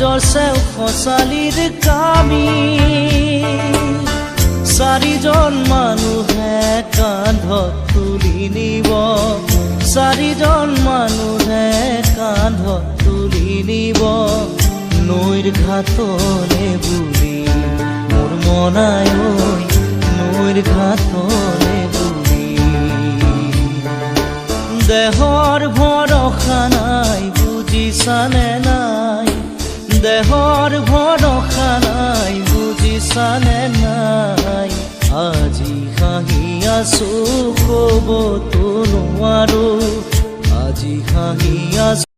সমাজৰ চেও খচালিৰ কামি চাৰিজন মানুহে কান্ধত তুলি নিব চাৰিজন মানুহে কান্ধত তুলি নিব নৈৰ ঘাটলে বুলি মোৰ মনাই ঐ নৈৰ ঘাটলে বুলি দেহৰ ভৰসা নাই বুজিছানে নাই দেহৰ ভৰসা নাই বুজিছানে নাই আজি হাঁহি আছো ক'বতো নোৱাৰো আজি হাঁহি আছো